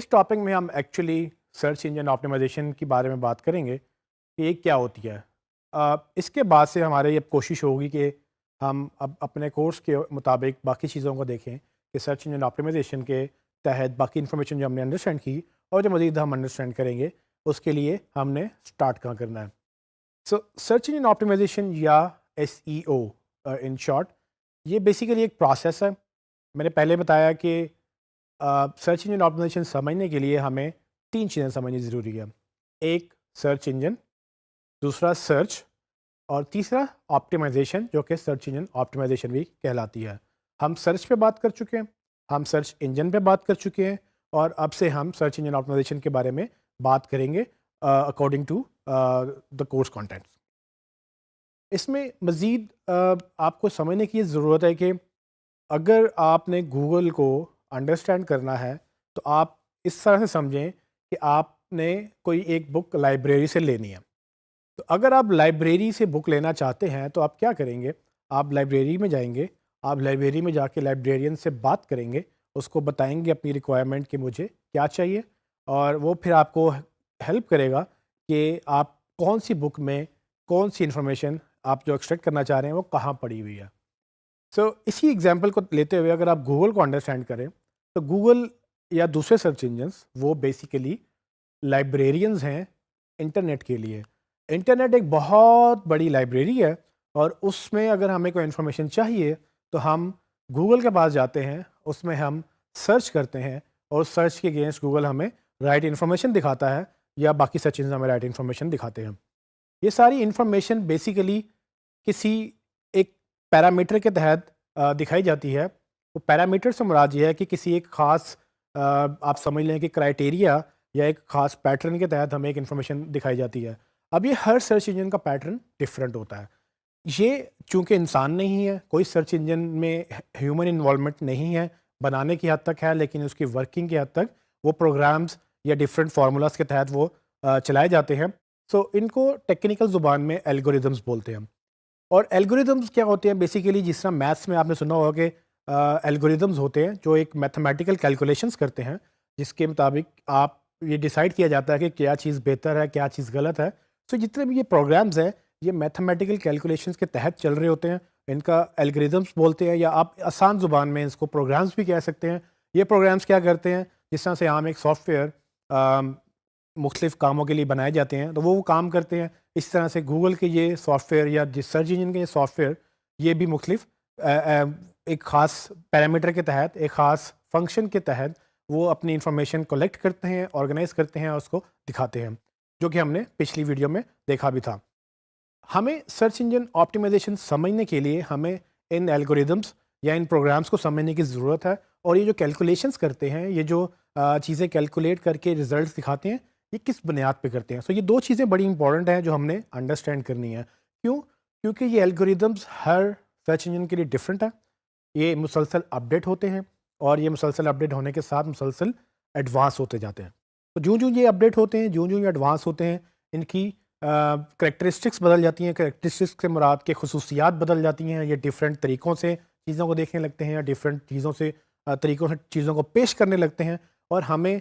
اس topic میں ہم actually search engine optimisation کے بارے میں بات کریں گے کہ یہ کیا ہوتی ہے. اس کے بعد سے ہمارے یہ کوشش ہوگی کہ ہم اب اپنے کورس کے مطابق باقی چیزوں کو دیکھیں کہ سرچ انجن آپٹیمائزیشن کے تحت باقی انفارمیشن جو ہم نے انڈرسٹینڈ کی اور جو مزید ہم انڈرسٹینڈ کریں گے اس کے لیے ہم نے اسٹارٹ کہاں کرنا ہے. سو سرچ انجن آپٹیمائزیشن یا SEO ان شارٹ یہ بیسیکلی ایک پروسیس ہے. میں نے پہلے بتایا کہ سرچ انجن آپٹیمائزیشن سمجھنے کے لیے ہمیں 3 چیزیں سمجھنی ضروری ہے. ایک سرچ انجن، دوسرا سرچ، اور تیسرا آپٹیمائزیشن جو کہ سرچ انجن آپٹیمائزیشن بھی کہلاتی ہے. ہم سرچ پہ بات کر چکے ہیں، ہم سرچ انجن پہ بات کر چکے ہیں، اور اب سے ہم سرچ انجن آپٹیمائزیشن کے بارے میں بات کریں گے according to the course contents. اس میں مزید آپ کو سمجھنے کی ضرورت ہے کہ اگر آپ نے گوگل کو انڈرسٹینڈ کرنا ہے تو آپ اس طرح سے سمجھیں کہ آپ نے کوئی ایک بک لائبریری سے لینی ہے. تو اگر آپ لائبریری سے بک لینا چاہتے ہیں تو آپ کیا کریں گے؟ آپ لائبریری میں جائیں گے، آپ لائبریری میں جا کے لائبریرین سے بات کریں گے، اس کو بتائیں گے اپنی ریکوائرمنٹ کہ مجھے کیا چاہیے، اور وہ پھر آپ کو ہیلپ کرے گا کہ آپ کون سی بک میں کون سی انفارمیشن آپ جو ایکسٹریکٹ کرنا چاہ رہے ہیں وہ کہاں پڑی ہوئی ہے. سو اسی ایگزامپل کو لیتے ہوئے اگر آپ گوگل کو انڈرسٹینڈ کریں تو گوگل یا دوسرے سرچ انجنس وہ بیسیکلی لائبریرینز ہیں انٹرنیٹ کے لیے. انٹرنیٹ ایک بہت بڑی لائبریری ہے، اور اس میں اگر ہمیں کوئی انفارمیشن چاہیے تو ہم گوگل کے پاس جاتے ہیں، اس میں ہم سرچ کرتے ہیں، اور سرچ کے اگینسٹ گوگل ہمیں رائٹ انفارمیشن دکھاتا ہے، یا باقی سرچ انجن ہمیں رائٹ انفارمیشن دکھاتے ہیں. یہ ساری انفارمیشن بیسیکلی کسی ایک پیرامیٹر کے تحت دکھائی جاتی ہے. وہ پیرامیٹر سے مراد یہ ہے کہ کسی ایک خاص آپ سمجھ لیں کہ کرائٹیریا یا ایک خاص پیٹرن کے تحت ہمیں ایک انفارمیشن دکھائی جاتی ہے. اب یہ ہر سرچ انجن کا پیٹرن ڈفرینٹ ہوتا ہے. یہ چونکہ انسان نہیں ہے، کوئی سرچ انجن میں ہیومن انوالومنٹ نہیں ہے، بنانے کی حد تک ہے لیکن اس کی ورکنگ کی حد تک وہ پروگرامز یا ڈفرینٹ فارمولاز کے تحت وہ چلائے جاتے ہیں. سو ان کو ٹیکنیکل زبان میں الگوریدمز بولتے ہیں. اور الگوریدمز کیا ہوتے ہیں؟ بیسیکلی جس طرح میتھس میں آپ نے سنا ہوگا کہ الگوریدمز ہوتے ہیں جو ایک میتھمیٹیکل کیلکولیشنز کرتے ہیں، جس کے مطابق آپ یہ ڈیسائیڈ کیا جاتا ہے کہ کیا چیز بہتر ہے، کیا چیز غلط ہے. سو جتنے بھی یہ پروگرامز ہیں یہ میتھمیٹیکل کیلکولیشنز کے تحت چل رہے ہوتے ہیں. ان کا الگوریدمز بولتے ہیں، یا آپ آسان زبان میں اس کو پروگرامز بھی کہہ سکتے ہیں. یہ پروگرامز کیا کرتے ہیں؟ جس طرح سے عام ایک سافٹ ویئر مختلف کاموں کے لیے بنائے جاتے ہیں تو وہ کام کرتے ہیں، اس طرح سے گوگل کے یہ سافٹ ویئر یا جس سرچ انجن کے یہ سافٹ ویئر یہ بھی مختلف ایک خاص پیرامیٹر کے تحت، ایک خاص فنکشن کے تحت وہ اپنی انفارمیشن کلیکٹ کرتے ہیں، آرگنائز کرتے ہیں اور اس کو دکھاتے ہیں، جو کہ ہم نے پچھلی ویڈیو میں دیکھا بھی تھا. ہمیں سرچ انجن آپٹیمائزیشن سمجھنے کے لیے ہمیں ان الگوریدمس یا ان پروگرامز کو سمجھنے کی ضرورت ہے. اور یہ جو کیلکولیشنز کرتے ہیں، یہ جو چیزیں کیلکولیٹ کر کے ریزلٹس دکھاتے ہیں، یہ کس بنیاد پہ کرتے ہیں؟ سو یہ 2 چیزیں بڑی امپورٹنٹ ہیں جو ہم نے انڈرسٹینڈ کرنی ہے. کیوں؟ کیونکہ یہ الگوریدمس ہر سرچ انجن کے لیے ڈفرینٹ ہے. یہ مسلسل اپڈیٹ ہوتے ہیں، اور یہ مسلسل اپڈیٹ ہونے کے ساتھ مسلسل ایڈوانس ہوتے جاتے ہیں. تو جو یہ اپڈیٹ ہوتے ہیں، جو یہ ایڈوانس ہوتے ہیں، ان کی کریکٹرسٹکس بدل جاتی ہیں. کریکٹرسٹکس سے مراد کے خصوصیات بدل جاتی ہیں. یہ ڈفرینٹ طریقوں سے چیزوں کو دیکھنے لگتے ہیں، یا ڈفرینٹ طریقوں سے چیزوں کو پیش کرنے لگتے ہیں. اور ہمیں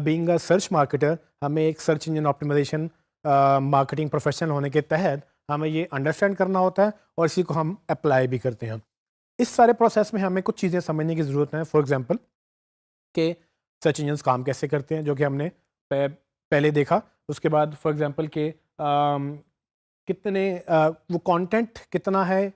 بینگ اے سرچ مارکیٹر، ہمیں ایک search engine optimisation marketing professional ہونے کے تحت ہمیں یہ انڈرسٹینڈ کرنا ہوتا ہے، اور اسی کو ہم اپلائی بھی کرتے ہیں. اس سارے پروسیس میں ہمیں کچھ چیزیں سمجھنے کی ضرورت ہے. فار ایگزامپل کہ سرچ انجنس کام کیسے کرتے ہیں، جو کہ ہم نے پہلے دیکھا. اس کے بعد فار ایگزامپل کہ کتنے وہ کانٹینٹ کتنا ہے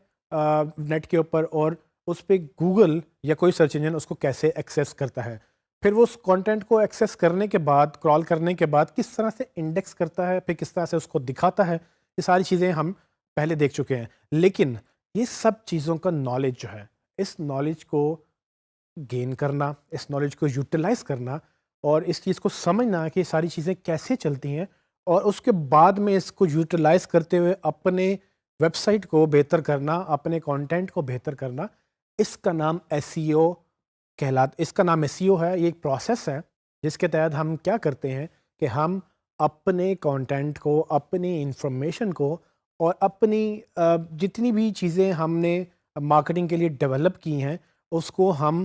نیٹ کے اوپر، اور اس پہ گوگل یا کوئی سرچ انجن اس کو کیسے ایکسیس کرتا ہے. پھر وہ اس کانٹینٹ کو ایکسیس کرنے کے بعد، کرال کرنے کے بعد کس طرح سے انڈیکس کرتا ہے، پھر کس طرح سے اس کو دکھاتا ہے. یہ ساری چیزیں ہم پہلے دیکھ چکے ہیں. لیکن یہ سب چیزوں کا نالج جو ہے، اس نالج کو گین کرنا، اس نالج کو یوٹیلائز کرنا، اور اس چیز کو سمجھنا کہ یہ ساری چیزیں کیسے چلتی ہیں، اور اس کے بعد میں اس کو یوٹیلائز کرتے ہوئے اپنے ویب سائٹ کو بہتر کرنا، اپنے کانٹینٹ کو بہتر کرنا، اس کا نام SEO اس کا نام SEO ہے. یہ ایک پروسیس ہے جس کے تحت ہم کیا کرتے ہیں کہ ہم اپنے کانٹینٹ کو، اپنی انفارمیشن کو، اور اپنی جتنی بھی چیزیں ہم نے مارکیٹنگ کے لیے ڈیولپ کی ہیں اس کو ہم